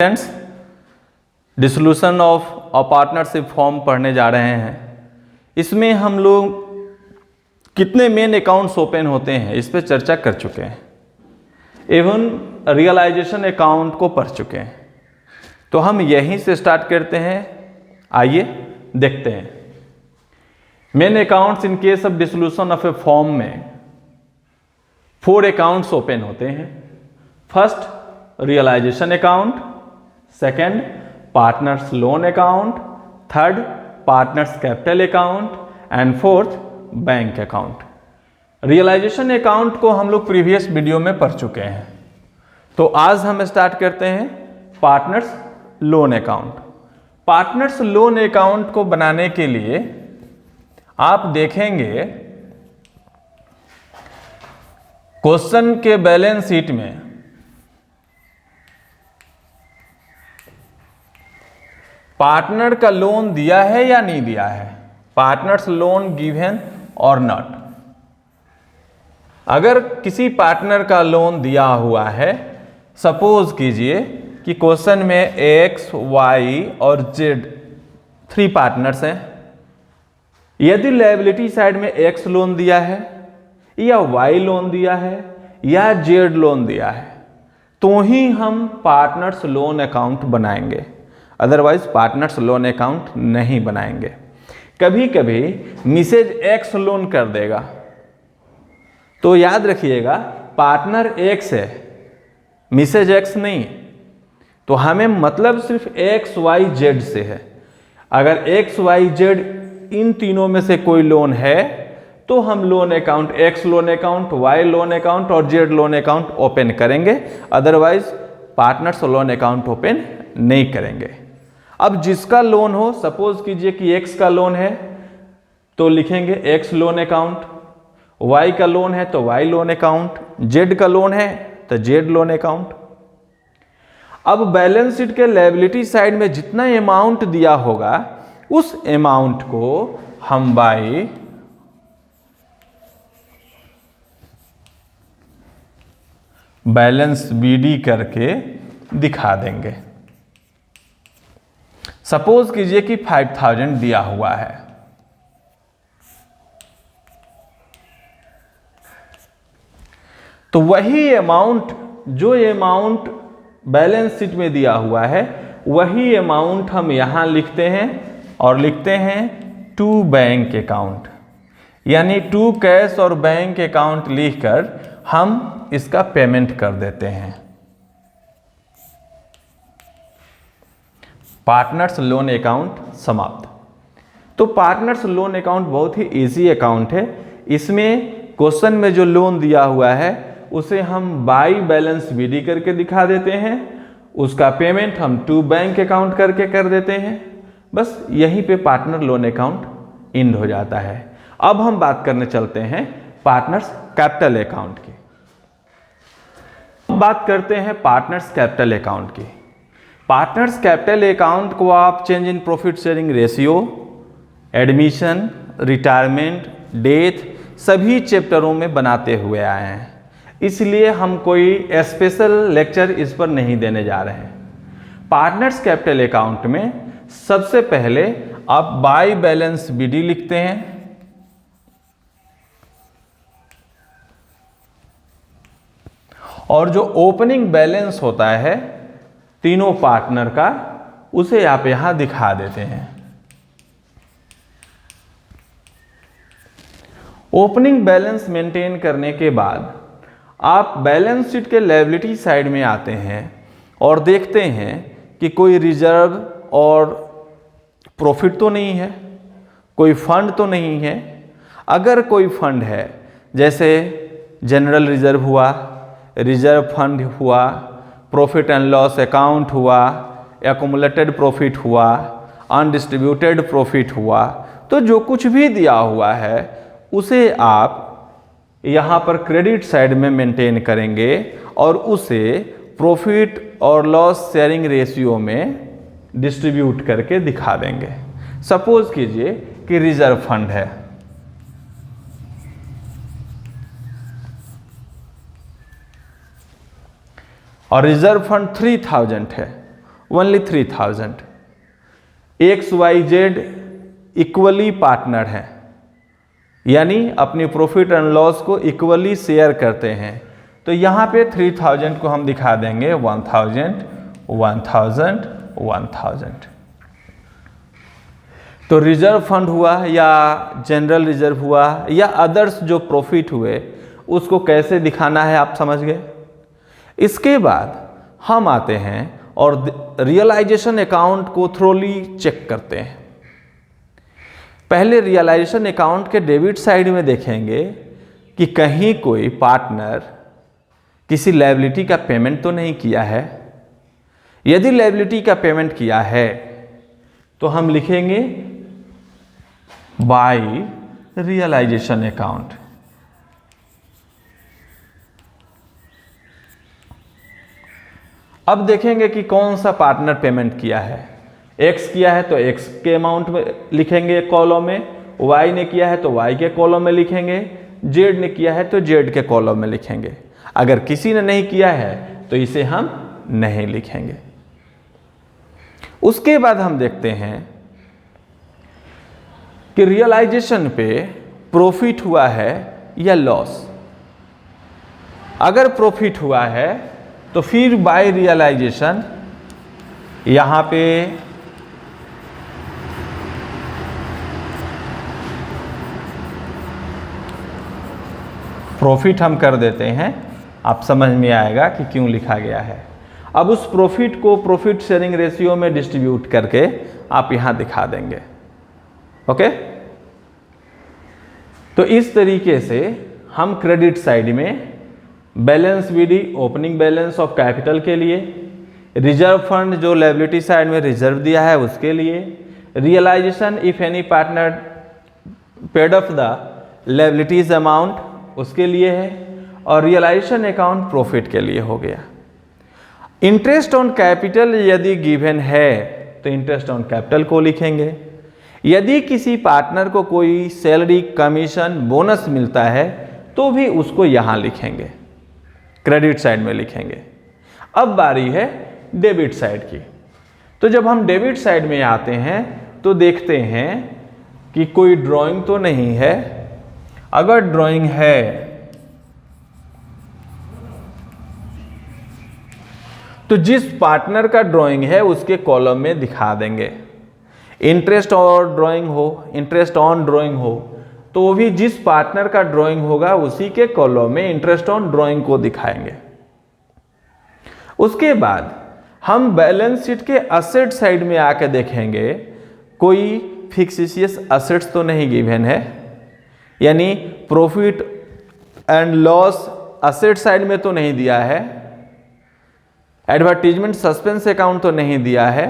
Friends, dissolution of a partnership form पढ़ने जा रहे हैं। इसमें हम लोग कितने मेन अकाउंट्स ओपन होते हैं इस पर चर्चा कर चुके हैं, एवं रियलाइजेशन अकाउंट को पढ़ चुके हैं। तो हम यहीं से स्टार्ट करते हैं। आइए देखते हैं। Main accounts in case of dissolution of a firm में 4 अकाउंट्स ओपन होते हैं। First, realisation account. Second, partners loan account. Third, partners capital account. And fourth, bank account. Realisation account को हम लोग प्रीवियस वीडियो में पढ़ चुके हैं। तो आज हम स्टार्ट करते हैं partners loan account. Partners loan account को बनाने के लिए आप देखेंगे क्वेश्चन के बैलेंस शीट में पार्टनर का लोन दिया है या नहीं दिया है, पार्टनर्स लोन गिवन और नॉट। अगर किसी पार्टनर का लोन दिया हुआ है, सपोज कीजिए कि क्वेश्चन में एक्स, वाई और जेड 3 पार्टनर्स हैं। यदि लायबिलिटी साइड में एक्स लोन दिया है या वाई लोन दिया है या जेड लोन दिया है, तो ही हम पार्टनर्स लोन अकाउंट बनाएंगे, अदरवाइज पार्टनर्स लोन अकाउंट नहीं बनाएंगे। कभी कभी मिसेज एक्स लोन कर देगा, तो याद रखिएगा पार्टनर एक्स है, मिसेज एक्स नहीं। तो हमें मतलब सिर्फ एक्स वाई जेड से है। अगर एक्स वाई जेड इन तीनों में से कोई लोन है तो हम loan account, X loan account, Y loan account और जेड लोन अकाउंट ओपन करेंगे, otherwise partners loan account open नहीं करेंगे। अब जिसका लोन हो, सपोज कीजिए कि एक्स का लोन है तो लिखेंगे एक्स लोन अकाउंट, वाई का लोन है तो वाई लोन अकाउंट, जेड का लोन है तो जेड लोन अकाउंट। अब बैलेंस शीट के लायबिलिटी साइड में जितना अमाउंट दिया होगा उस अमाउंट को हम बाई बैलेंस बीडी करके दिखा देंगे। सपोज कीजिए कि 5000 दिया हुआ है, तो वही अमाउंट, जो अमाउंट बैलेंस शीट में दिया हुआ है वही अमाउंट हम यहां लिखते हैं और लिखते हैं टू बैंक अकाउंट, यानी टू कैश और बैंक अकाउंट लिखकर हम इसका पेमेंट कर देते हैं। पार्टनर्स लोन अकाउंट समाप्त। तो पार्टनर्स लोन अकाउंट बहुत ही इजी अकाउंट है। इसमें क्वेश्चन में जो लोन दिया हुआ है उसे हम बाई बैलेंस बीडी करके दिखा देते हैं, उसका पेमेंट हम टू बैंक अकाउंट करके कर देते हैं। बस यहीं पे पार्टनर लोन अकाउंट एंड हो जाता है। अब हम बात करने चलते हैं पार्टनर्स कैपिटल अकाउंट की। बात करते हैं पार्टनर्स कैपिटल अकाउंट की। पार्टनर्स कैपिटल अकाउंट को आप change in profit sharing ratio, admission, retirement, death सभी चैप्टरों में बनाते हुए आए हैं, इसलिए हम कोई स्पेशल लेक्चर इस पर नहीं देने जा रहे हैं। पार्टनर्स कैपिटल अकाउंट में सबसे पहले आप बाई बैलेंस बीडी लिखते हैं, और जो ओपनिंग बैलेंस होता है तीनों पार्टनर का उसे आप यहां दिखा देते हैं। ओपनिंग बैलेंस मेंटेन करने के बाद आप बैलेंस शीट के लायबिलिटी साइड में आते हैं और देखते हैं कि कोई रिजर्व और प्रॉफिट तो नहीं है, कोई फंड तो नहीं है। अगर कोई फंड है, जैसे जनरल रिजर्व हुआ, रिजर्व फंड हुआ, प्रॉफिट एंड लॉस अकाउंट हुआ, एक्युमुलेटेड प्रॉफिट हुआ, अनडिस्ट्रीब्यूटेड प्रॉफिट हुआ, तो जो कुछ भी दिया हुआ है उसे आप यहाँ पर क्रेडिट साइड में मेंटेन करेंगे और उसे प्रॉफिट और लॉस शेयरिंग रेशियो में डिस्ट्रीब्यूट करके दिखा देंगे। सपोज कीजिए कि रिजर्व फंड है, और रिजर्व फंड 3000 है, only 3000। X Y Z equally partner हैं, यानी अपनी प्रॉफिट एंड लॉस को इक्वली शेयर करते हैं। तो यहाँ पे 3000 को हम दिखा देंगे 1000, 1000, 1000। तो रिजर्व फंड हुआ या जनरल रिजर्व हुआ या अदर्स जो प्रॉफिट हुए उसको कैसे दिखाना है आप समझ गए। इसके बाद हम आते हैं और रियलाइजेशन अकाउंट को थ्रोली चेक करते हैं। पहले रियलाइजेशन अकाउंट के डेबिट साइड में देखेंगे कि कहीं कोई पार्टनर किसी लायबिलिटी का पेमेंट तो नहीं किया है। यदि लायबिलिटी का पेमेंट किया है तो हम लिखेंगे बाय रियलाइजेशन अकाउंट। अब देखेंगे कि कौन सा पार्टनर पेमेंट किया है। एक्स किया है तो एक्स के अमाउंट में लिखेंगे कॉलम में, वाई ने किया है तो वाई के कॉलम में लिखेंगे, जेड ने किया है तो जेड के कॉलम में लिखेंगे। अगर किसी ने नहीं किया है तो इसे हम नहीं लिखेंगे। उसके बाद हम देखते हैं कि रियलाइजेशन पे प्रॉफिट हुआ है या लॉस। अगर प्रॉफिट हुआ है तो फिर बाय रियलाइजेशन यहां पे प्रॉफिट हम कर देते हैं, आप समझ में आएगा कि क्यों लिखा गया है। अब उस प्रॉफिट को प्रॉफिट शेयरिंग रेशियो में डिस्ट्रीब्यूट करके आप यहां दिखा देंगे। ओके, तो इस तरीके से हम क्रेडिट साइड में बैलेंस विदी ओपनिंग बैलेंस ऑफ कैपिटल के लिए, रिजर्व फंड जो लायबिलिटी साइड में रिजर्व दिया है उसके लिए, realisation if any partner paid off the liabilities amount उसके लिए है, और रियलाइजेशन अकाउंट प्रॉफिट के लिए हो गया। इंटरेस्ट ऑन कैपिटल यदि गिवन है तो इंटरेस्ट ऑन कैपिटल को लिखेंगे। यदि किसी पार्टनर को कोई सैलरी, कमीशन, बोनस मिलता है तो भी उसको यहां लिखेंगे, क्रेडिट साइड में लिखेंगे। अब बारी है डेबिट साइड की। तो जब हम डेबिट साइड में आते हैं तो देखते हैं कि कोई ड्राइंग तो नहीं है। अगर ड्राइंग है तो जिस पार्टनर का ड्राइंग है उसके कॉलम में दिखा देंगे। इंटरेस्ट और ड्राइंग हो, इंटरेस्ट ऑन ड्राइंग हो तो वो भी जिस पार्टनर का ड्राइंग होगा उसी के कॉलम में इंटरेस्ट ऑन ड्राइंग को दिखाएंगे। उसके बाद हम बैलेंस शीट के असेट साइड में आके देखेंगे कोई फिक्सिशियस असेट्स तो नहीं गिवन है, यानी profit and loss asset side में तो नहीं दिया है, एडवर्टीजमेंट सस्पेंस अकाउंट तो नहीं दिया है,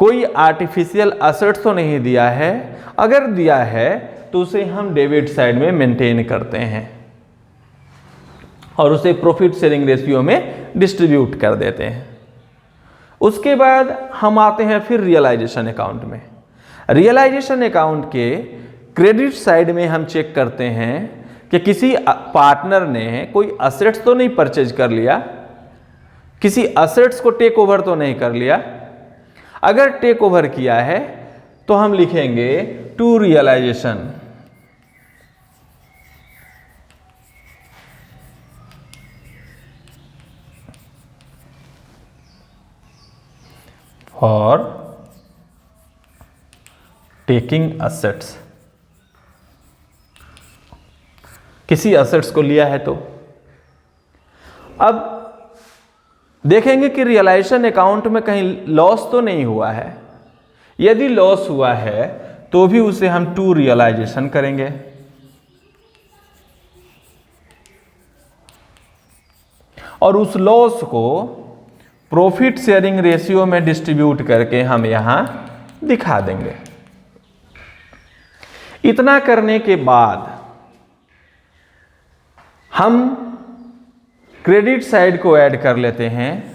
कोई आर्टिफिशियल असेट्स तो नहीं दिया है। अगर दिया है तो उसे हम डेबिट साइड में मेंटेन करते हैं और उसे प्रॉफिट शेयरिंग रेशियो में डिस्ट्रीब्यूट कर देते हैं। उसके बाद हम आते हैं फिर रियलाइजेशन अकाउंट में। रियलाइजेशन अकाउंट के क्रेडिट साइड में हम चेक करते हैं कि किसी पार्टनर ने कोई असेट्स तो नहीं परचेज कर लिया, किसी असेट्स को टेक ओवर तो नहीं कर लिया। अगर टेक ओवर किया है तो हम लिखेंगे to realisation. For taking assets, किसी असेट्स को लिया है तो। अब देखेंगे कि रियलाइजेशन अकाउंट में कहीं लॉस तो नहीं हुआ है। यदि लॉस हुआ है तो भी उसे हम टू रियलाइजेशन करेंगे। और उस लॉस को प्रॉफिट शेयरिंग रेशियो में डिस्ट्रीब्यूट करके हम यहां दिखा देंगे। इतना करने के बाद हम क्रेडिट साइड को ऐड कर लेते हैं।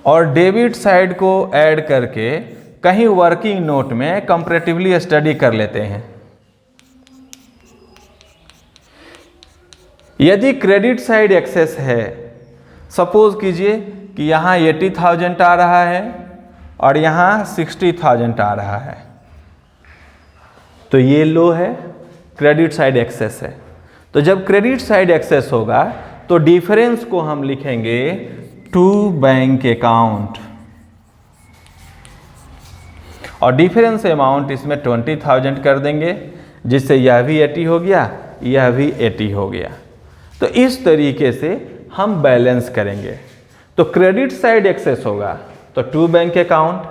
और डेबिट साइड को ऐड करके कहीं वर्किंग नोट में कंपैरेटिवली स्टडी कर लेते हैं। यदि क्रेडिट साइड एक्सेस है, सपोज कीजिए कि यहाँ 80,000 आ रहा है और यहाँ 60,000 आ रहा है, तो ये लो है, क्रेडिट साइड एक्सेस है। तो जब क्रेडिट साइड एक्सेस होगा तो डिफरेंस को हम लिखेंगे टू बैंक अकाउंट, और डिफरेंस अमाउंट इसमें 20,000 कर देंगे, जिससे यह भी 80 हो गया, यह भी 80 हो गया। तो इस तरीके से हम बैलेंस करेंगे। तो क्रेडिट साइड एक्सेस होगा तो टू बैंक अकाउंट,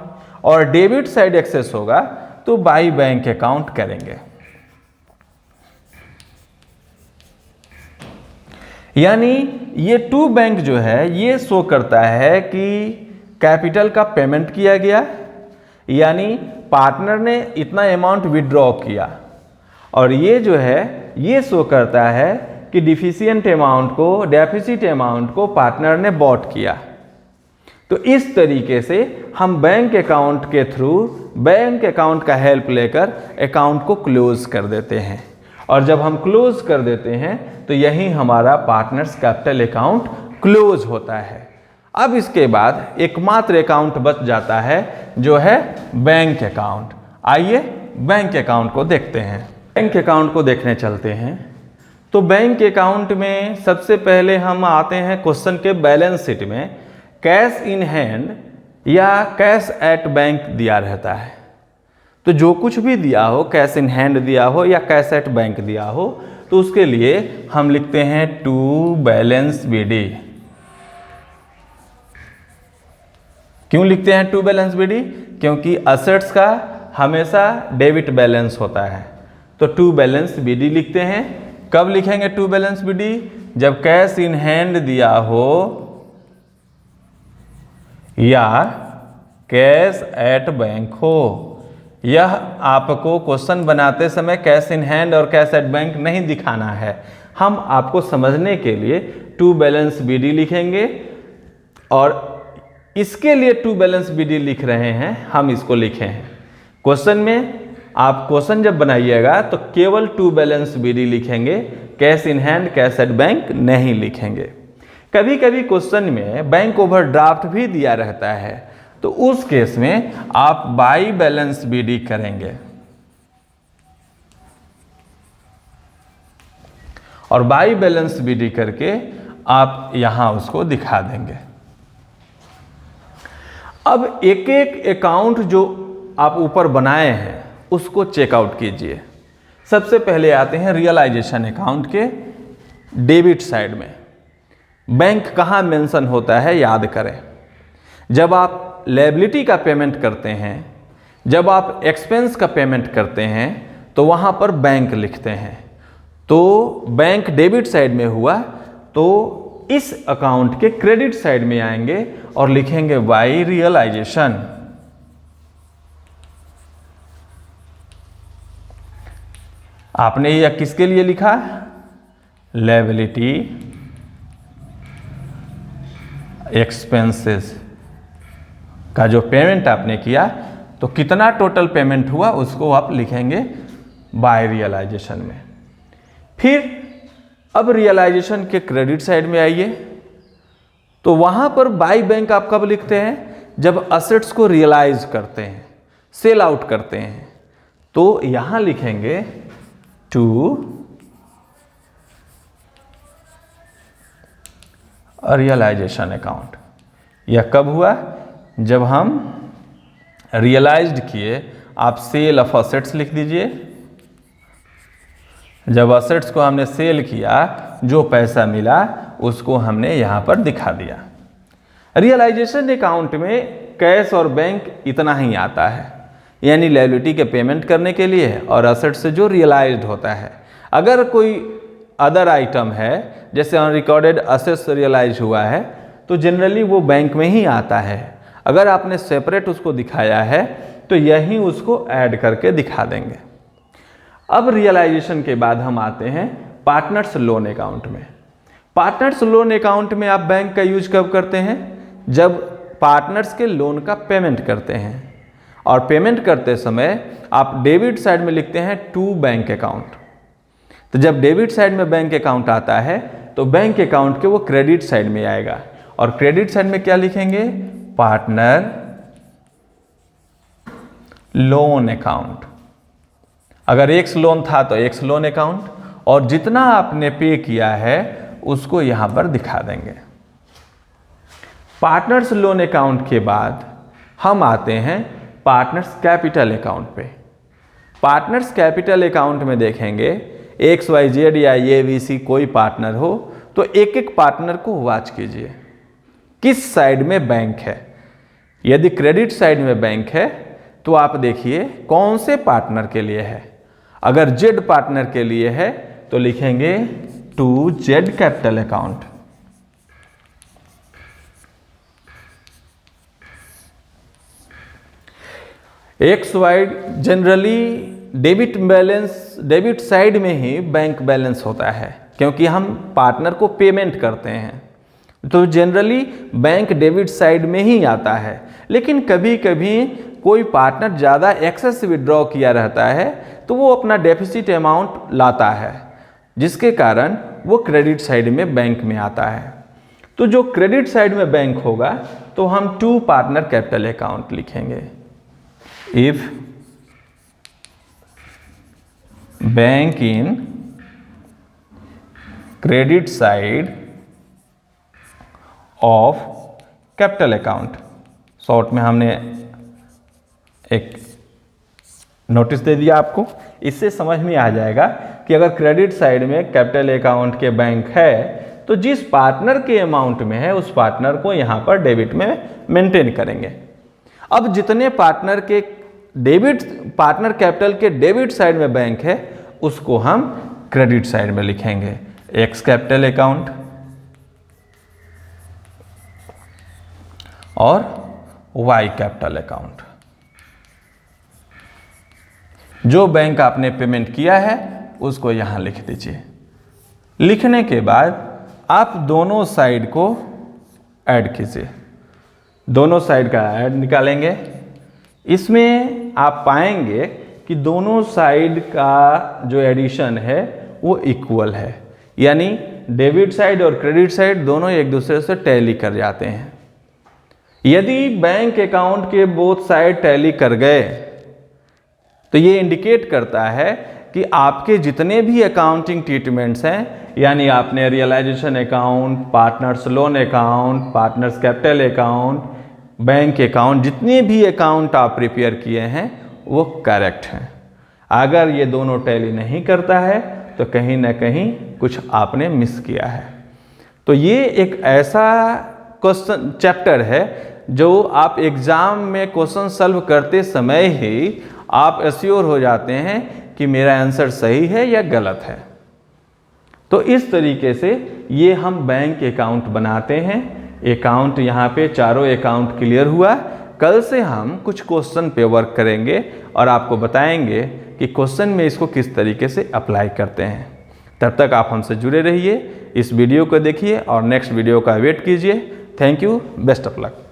और डेबिट साइड एक्सेस होगा तो बाई बैंक अकाउंट करेंगे। यानी ये टू बैंक जो है ये शो करता है कि कैपिटल का पेमेंट किया गया, यानी पार्टनर ने इतना अमाउंट विड्रॉ किया, और ये जो है ये शो करता है कि डेफिसिट अमाउंट को पार्टनर ने बॉट किया। तो इस तरीके से हम बैंक अकाउंट के थ्रू, बैंक अकाउंट का हेल्प लेकर अकाउंट को क्लोज कर देते हैं, और जब हम क्लोज कर देते हैं तो यही हमारा पार्टनर्स कैपिटल अकाउंट क्लोज होता है। अब इसके बाद एकमात्र अकाउंट बच जाता है जो है बैंक अकाउंट। आइए बैंक अकाउंट को देखते हैं। बैंक अकाउंट को देखने चलते हैं। तो बैंक अकाउंट में सबसे पहले हम आते हैं क्वेश्चन के बैलेंस शीट में, कैश इन हैंड या कैश एट बैंक दिया रहता है। तो जो कुछ भी दिया हो, कैश इन हैंड दिया हो या कैश एट बैंक दिया हो, तो उसके लिए हम लिखते हैं टू बैलेंस बीडी। क्यों लिखते हैं टू बैलेंस बीडी? क्योंकि असेट्स का हमेशा डेबिट बैलेंस होता है। तो टू बैलेंस बीडी लिखते हैं। कब लिखेंगे टू बैलेंस बीडी? जब कैश इन हैंड दिया हो या कैश एट बैंक हो। यह आपको क्वेश्चन बनाते समय कैश इन हैंड और कैश एट बैंक नहीं दिखाना है, हम आपको समझने के लिए टू बैलेंस बीडी लिखेंगे, और इसके लिए टू बैलेंस बीडी लिख रहे हैं, हम इसको लिखे हैं। क्वेश्चन में आप क्वेश्चन जब बनाइएगा तो केवल टू बैलेंस बीडी लिखेंगे, cash in hand cash at bank नहीं लिखेंगे। कभी कभी क्वेश्चन में बैंक ओवरड्राफ्ट भी दिया रहता है, तो उस केस में आप बाई बैलेंस बीडी करेंगे, और बाई बैलेंस बीडी करके आप यहां उसको दिखा देंगे। अब एक एक अकाउंट जो आप ऊपर बनाए हैं उसको चेकआउट कीजिए। सबसे पहले आते हैं रियलाइजेशन अकाउंट के डेबिट साइड में। बैंक कहाँ मेंशन होता है याद करें। जब आप लायबिलिटी का पेमेंट करते हैं, जब आप एक्सपेंस का पेमेंट करते हैं, तो वहाँ पर बैंक लिखते हैं। तो बैंक डेबिट साइड में हुआ तो इस अकाउंट के क्रेडिट साइड में आएंगे और लिखेंगे बाई रियलाइजेशन। आपने यह किसके लिए लिखा? लायबिलिटी एक्सपेंसेस का जो पेमेंट आपने किया, तो कितना टोटल पेमेंट हुआ उसको आप लिखेंगे बाय रियलाइजेशन में। फिर अब रियलाइजेशन के क्रेडिट साइड में आइए, तो वहां पर बाय बैंक आप कब लिखते हैं? जब असेट्स को रियलाइज करते हैं, सेल आउट करते हैं। तो यहां लिखेंगे टू रियलाइजेशन अकाउंट। यह कब हुआ? जब हम रियलाइज्ड किए। आप सेल ऑफ असेट्स लिख दीजिए। जब असेट्स को हमने सेल किया, जो पैसा मिला उसको हमने यहां पर दिखा दिया। रियलाइजेशन अकाउंट में कैश और बैंक इतना ही आता है, यानी लायबिलिटी के पेमेंट करने के लिए और असेट्स से जो रियलाइज्ड होता है। अगर कोई अदर आइटम है, जैसे अनरिकॉर्डेड असेट्स रियलाइज हुआ है, तो जनरली वो बैंक में ही आता है। अगर आपने सेपरेट उसको दिखाया है तो यही उसको ऐड करके दिखा देंगे। अब रियलाइजेशन के बाद हम आते हैं पार्टनर्स लोन अकाउंट में। पार्टनर्स लोन अकाउंट में आप बैंक का यूज कब करते हैं? जब पार्टनर्स के लोन का पेमेंट करते हैं, और पेमेंट करते समय आप डेबिट साइड में लिखते हैं टू बैंक अकाउंट। तो जब डेबिट साइड में बैंक अकाउंट आता है तो बैंक अकाउंट के वो क्रेडिट साइड में आएगा, और क्रेडिट साइड में क्या लिखेंगे? Partner loan account. अगर एक्स लोन था तो एक्स लोन अकाउंट, और जितना आपने पे किया है उसको यहां पर दिखा देंगे। पार्टनर्स लोन अकाउंट के बाद हम आते हैं पार्टनर्स कैपिटल अकाउंट पे। पार्टनर्स कैपिटल अकाउंट में देखेंगे एक्स वाई जेड या ए बी सी कोई पार्टनर हो तो एक एक पार्टनर को वॉच कीजिए किस साइड में बैंक है। यदि क्रेडिट साइड में बैंक है तो आप देखिए कौन से पार्टनर के लिए है। अगर जेड पार्टनर के लिए है तो लिखेंगे to Z capital account. X Y generally debit side में ही बैंक बैलेंस होता है, क्योंकि हम पार्टनर को पेमेंट करते हैं तो जनरली बैंक डेबिट साइड में ही आता है। लेकिन कभी कभी कोई पार्टनर ज़्यादा एक्सेस विड्रॉ किया रहता है तो वो अपना डेफिसिट अमाउंट लाता है, जिसके कारण वो क्रेडिट साइड में बैंक में आता है। तो जो क्रेडिट साइड में बैंक होगा तो हम टू पार्टनर कैपिटल अकाउंट लिखेंगे। If bank in credit side of capital account, short में हमने एक नोटिस दे दिया आपको, इससे समझ में आ जाएगा कि अगर क्रेडिट साइड में कैपिटल अकाउंट के बैंक है तो जिस पार्टनर के अमाउंट में है उस पार्टनर को यहां पर डेबिट में मेंटेन करेंगे। अब जितने पार्टनर कैपिटल के डेबिट साइड में बैंक है उसको हम क्रेडिट साइड में लिखेंगे एक्स कैपिटल अकाउंट, और वाई कैपिटल अकाउंट। जो बैंक आपने पेमेंट किया है उसको यहां लिख दीजिए। लिखने के बाद आप दोनों साइड को ऐड कीजिए, दोनों साइड का ऐड निकालेंगे। इसमें आप पाएंगे कि दोनों साइड का जो एडिशन है वो इक्वल है, यानी डेबिट साइड और क्रेडिट साइड दोनों एक दूसरे से टैली कर जाते हैं। यदि बैंक अकाउंट के बोथ साइड टैली कर गए तो ये इंडिकेट करता है कि आपके जितने भी अकाउंटिंग ट्रीटमेंट्स हैं, यानी आपने realisation account, partners loan account, partners capital account, bank account, जितने भी अकाउंट आप प्रिपेयर किए हैं वो करेक्ट हैं। अगर ये दोनों टैली नहीं करता है तो कहीं ना कहीं कुछ आपने मिस किया है। तो ये एक ऐसा क्वेश्चन चैप्टर है जो आप एग्जाम में क्वेश्चन सॉल्व करते समय ही आप एश्योर हो जाते हैं कि मेरा आंसर सही है या गलत है। तो इस तरीके से ये हम बैंक अकाउंट बनाते हैं। अकाउंट यहाँ पे चारों अकाउंट क्लियर हुआ। कल से हम कुछ क्वेश्चन पे वर्क करेंगे और आपको बताएंगे कि क्वेश्चन में इसको किस तरीके से अप्लाई करते हैं। तब तक आप हमसे जुड़े रहिए, इस वीडियो को देखिए और नेक्स्ट वीडियो का वेट कीजिए। Thank you, best of luck.